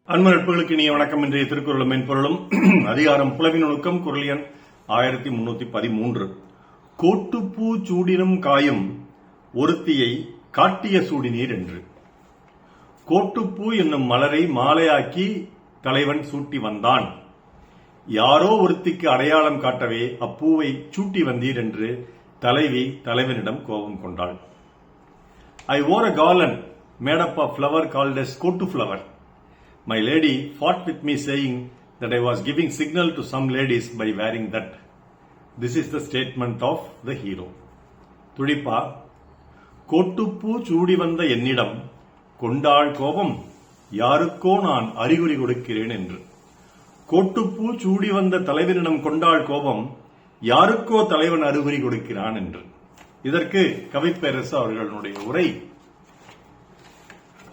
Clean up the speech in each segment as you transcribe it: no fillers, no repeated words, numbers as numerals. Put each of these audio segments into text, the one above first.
அன்பு நட்புகளுக்கு இனிய வணக்கம். இன்றைய திருக்குறளும் மென்பொருளும் அதிகாரம் புலவின் ஒழுக்கம், குறள் எண் 1313. கோட்டுப்பூ சூடினும் காயும் ஒருத்தியை காட்டிய சூடினீர் என்று. கோட்டுப்பூ என்னும் மலரை மாலையாக்கி தலைவன் சூட்டி வந்தான். யாரோ ஒருத்திக்கு அடையாளம் காட்டவே அப்பூவை சூட்டி வந்தீர் என்று தலைவி தலைவனிடம் கோபம் கொண்டாள். I wore a garland made up of flower called as kotu flower. My lady fought with me saying that I was giving signal to some ladies by wearing that. This is the statement of the hero. துடிப்பா, கோட்டுப்பூ சூடி வந்த என்னிடம் கொண்டாள் கோபம், யாருக்கோ நான் அறிகுறி கொடுக்கிறேன் என்று. கோட்டுப்பூ சூடி வந்த தலைவனிடம் கொண்டாள் கோபம், யாருக்கோ தலைவன் அறிகுறி கொடுக்கிறான் என்று. இதற்கு கவிப்பேரரசு அவர்களுடைய உரை: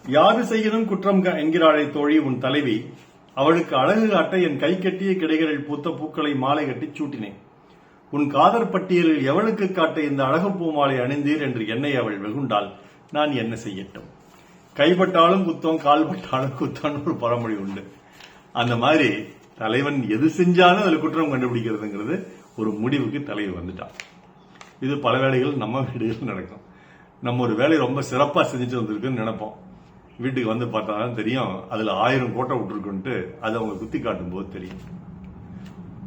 யாது செய்யணும் குற்றம் என்கிறாளை தோழி உன் தலைவி, அவளுக்கு அழகு காட்ட என் கை கட்டிய கிடைகளில் பூத்த பூக்களை மாலை கட்டி சூட்டினேன். உன் காதற் பட்டியலில் எவளுக்கு காட்ட இந்த அழகு பூ மாலை அணிந்தீர் என்று என்னை அவள் வெகுண்டால் நான் என்ன செய்யட்டும். கைப்பட்டாலும் குத்தம், கால்பட்டாலும் குத்தம் ஒரு பழமொழி உண்டு. அந்த மாதிரி தலைவன் எது செஞ்சாலும் அதுல குற்றம் கண்டுபிடிக்கிறதுங்கிறது ஒரு முடிவுக்கு தலைவர் வந்துட்டான். இது பல வேளைகள் நம்ம வீடுகள் நடக்கும். நம்ம ஒரு வேலையை ரொம்ப சிறப்பா செஞ்சுட்டு வந்திருக்குன்னு நினைப்போம். வீட்டுக்கு வந்து பார்த்தாதான் தெரியும் அதுல 1000 கோட்டை விட்டுருக்குன்ட்டு அது அவங்க குத்தி காட்டும் போது தெரியும்.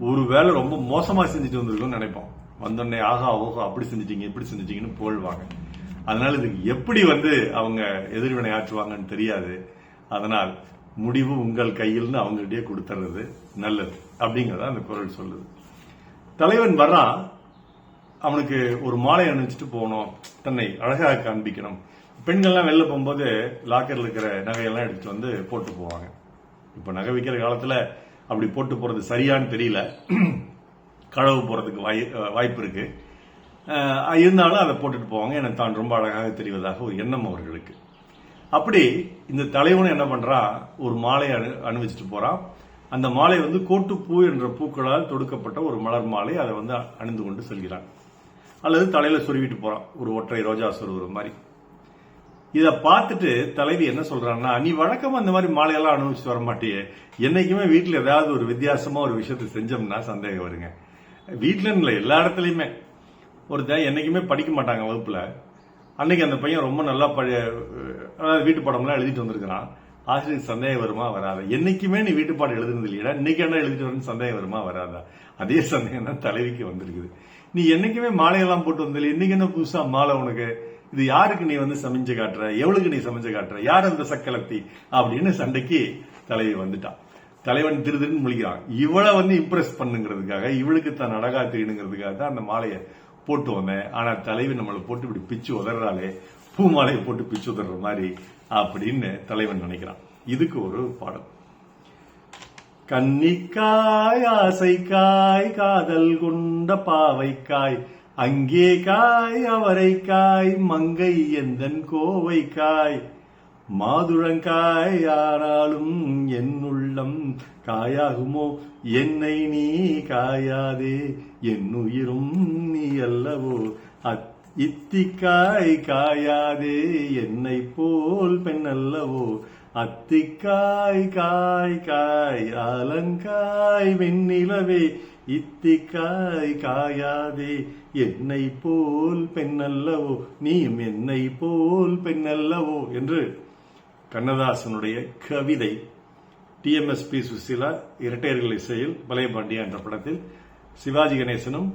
ஒரு வேலை ரொம்ப மோசமா செஞ்சுட்டு வந்திருக்குன்னு நினைப்போம். வந்தோடனே ஆகா ஓஹோ அப்படி செஞ்சிட்டீங்க இப்படி செஞ்சிட்டீங்கன்னு புகழ்வாங்க. அதனால இதுக்கு எப்படி அவங்க எதிர்வினை ஆற்றுவாங்கன்னு தெரியாது. அதனால் முடிவு உங்கள் கையில்னு அவங்கள்டயே கொடுத்துறது நல்லது அப்படிங்கறத அந்த குறள் சொல்லுது. தலைவன் வர்றான், அவனுக்கு ஒரு மாலை அணிஞ்சிட்டு போகணும், தன்னை அழகாக காண்பிக்கணும். பெண்கள்லாம் வெளில போகும்போது லாக்கர்ல இருக்கிற நகையெல்லாம் எடுத்துட்டு வந்து போட்டு போவாங்க. இப்ப நகை விற்கிற காலத்துல அப்படி போட்டு போறது சரியான்னு தெரியல, களவு போறதுக்கு வாய்ப்பு இருக்கு. இருந்தாலும் அதை போட்டுட்டு போவாங்க, என தான் ரொம்ப அழகாக தெரிவதாக ஒரு எண்ணம் அவர்களுக்கு. அப்படி இந்த தலைவனும் என்ன பண்றான், ஒரு மாலை அணிவிச்சிட்டு போறான். அந்த மாலை கோட்டுப்பூ என்ற பூக்களால் தொடுக்கப்பட்ட ஒரு மலர் மாலை. அதை அணிந்து கொண்டு செல்கிறான். அல்லது தலையில சொருவிட்டு போறான், ஒரு ஒற்றை ரோஜா சொருவுற மாதிரி. இத பார்த்துட்டு தலைவி என்ன சொல்றான்னா, நீ வழக்கமா இந்த மாதிரி மாலையெல்லாம் அனுபவிச்சு வர மாட்டியே, என்னைக்குமே வீட்டுல ஏதாவது ஒரு வித்தியாசமா ஒரு விஷயத்தை செஞ்சோம்னா சந்தேகம் வருங்க. வீட்டுல இல்ல, எல்லா இடத்துலயுமே ஒருத்தன் என்னைக்குமே படிக்க மாட்டாங்க வகுப்புல. அன்னைக்கு அந்த பையன் ரொம்ப நல்லா அதாவது வீட்டு பாடம்லாம் எழுதிட்டு வந்திருக்கிறான். ஆசிரியர் சந்தேகம் வருமா வராதா? என்னைக்குமே நீ வீட்டு பாடம் எழுதுனது இல்லையா, இன்னைக்கு என்ன எழுதிட்டு வரணும் சந்தேகம் வருமா வராதா? அதே சந்தேகம் தான் தலைவிக்கு வந்திருக்குது. நீ என்னைக்குமே மாலையெல்லாம் போட்டு வந்தில்லை, இன்னைக்கு என்ன புதுசா மாலை உனக்கு? இது யாருக்கு நீ சமைஞ்சு காட்டுற, எவளுக்கு நீ சமைஞ்சு காட்டுற, யார் அந்த சக்கலத்தி அப்படின்னு சண்டைக்கு தலைவி வந்துட்டான். தலைவன் திருதிருன்னு முழிக்கிறான். இவளை இம்ப்ரெஸ் பண்ணுங்கிறதுக்காக, இவளுக்கு தான் அழகா தெரியணுங்கிறதுக்காக தான் அந்த மாலையை போட்டு வந்தேன். ஆனா தலைவி நம்மளை போட்டு இப்படி பிச்சு உதறாலே, பூ மாலையை போட்டு பிச்சு உதற மாதிரி அப்படின்னு தலைவன் நினைக்கிறான். இதுக்கு ஒரு பாடம்: கன்னிக்காய் ஆசைக்காய் காதல் கொண்ட பாவைக்காய், அங்கே காய் அவரைக்காய் மங்கை எந்தன் கோவைக்காய், மாதுளங்காய் ஆனாலும் என் உள்ளம் காயாகுமோ, என்னை நீ காயாதே என் உயிரும் நீ அல்லவோ, இத்திக்காய் காயாதே என்னை போல் பெண் அல்லவோ, அத்திக்காய் காய் காய் அலங்காய் வெண்ணிலவே, இத்திக்காய் காயாதே என்னை போல் பெண்ணல்லவோ, நீயும் என்னை போல் பெண்ணல்லவோ என்று கண்ணதாசனுடைய கவிதை. TMSP சுசீலா இரட்டையர்கள் இசையில் பழையபாண்டியா என்ற படத்தில் சிவாஜி கணேசனும்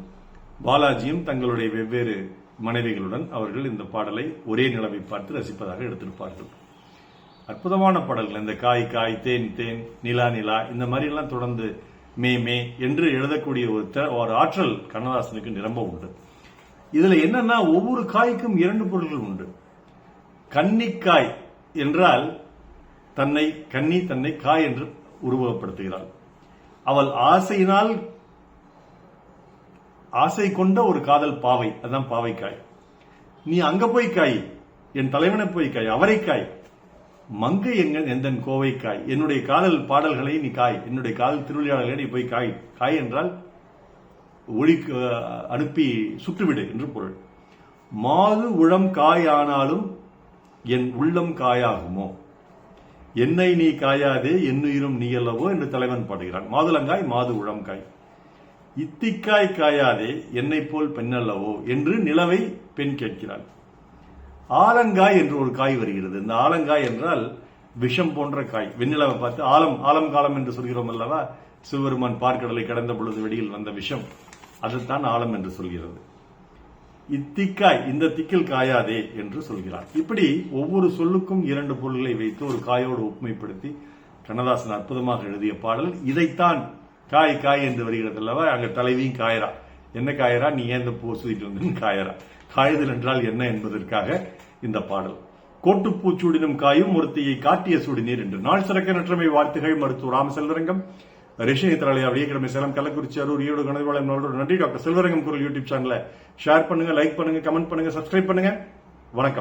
பாலாஜியும் தங்களுடைய வெவ்வேறு மனைவிகளுடன் அவர்கள் இந்த பாடலை ஒரே நிலவை பார்த்து ரசிப்பதாக எடுத்திருப்பார்கள். அற்புதமான பாடல்கள். இந்த காய் காய், தேன் தேன், நிலா நிலா, இந்த மாதிரி எல்லாம் தொடர்ந்து மே மே என்று எழுதக்கூடிய ஒரு ஆற்றல் கண்ணதாசனுக்கு நிரம்ப உண்டு. இதுல என்னன்னா, ஒவ்வொரு காய்க்கும் 2 பொருள்கள் உண்டு. கன்னிக்காய் என்றால் தன்னை கன்னி, தன்னை காய் என்று உருவகப்படுத்துகிறாள். அவள் ஆசையினால் ஆசை கொண்ட ஒரு காதல் பாவை, அதுதான் பாவைக்காய். நீ அங்க போய் காய், என் தலைவனை போய் காய், அவரைக்காய், மங்கை எந்தன் கோவைக்காய், என்னுடைய காதல் பாடல்களை நீ காய், என்னுடைய காதல் திருவிழாக்களை நீ போய் காய். காய் என்றால் ஒளி அனுப்பி சுட்டுவிடு என்று பொருள். மாது உளம் காய் ஆனாலும் என் உள்ளம் காயாகுமோ, என்னை நீ காயாதே என்னுயிரும் நீ அல்லவோ என்று தலைவன் பாடுகிறான். மாதுளங்காய் மாது உளம்காய். இத்திக்காய் காயாதே என்னை போல் பெண்ணல்லவோ என்று நிலவை பெண் கேட்கிறாள். ஆலங்காய் என்று ஒரு காய் வருகிறது. இந்த ஆலங்காய் என்றால் விஷம் போன்ற காய். வெண்ணிலவை பார்த்து ஆலம் காலம் என்று சொல்கிறோம் அல்லவா, சிவபெருமான் பார்க்கடலை கடந்த பொழுது வெளியில் வந்த விஷம், அதுதான் ஆலம் என்று சொல்கிறது. இத்திக்காய் இந்த திக்கில் காயாதே என்று சொல்கிறார். இப்படி ஒவ்வொரு சொல்லுக்கும் இரண்டு பொருள்களை வைத்து ஒரு காயோடு ஒப்புமைப்படுத்தி கண்ணதாசன் அற்புதமாக எழுதிய பாடல். இதைத்தான் காய் காய் என்று வருகிறது அல்லவா, அங்க தலைவியும் காயரா. என்ன காயரா, நீ ஏன் இந்த பூ சுத்திட்டு வந்து காயரா, காயுதல் என்றால் என்ன என்பதற்காக இந்த பாடல். கோட்டுப்பூச்சூடினும் காயும் ஒருத்தியை காட்டிய சூடினீர் என்று. நாள் சிறக்க நற்றமை வாழ்த்துகள். மருத்துவர் ராம செல்வரங்கம், ரிஷினி தரலையா, வியக்கிழமை சேலம், கள்ளக்குறிச்சி, அரூர், ஈரோடு, கணவாளம். நன்றி. டாக்டர் செல்வரங்கம் குரல் யூடியூப் சேனலை ஷேர் பண்ணுங்க, லைக் பண்ணுங்க, கமெண்ட் பண்ணுங்க, சப்ஸ்கிரைப் பண்ணுங்க. வணக்கம்.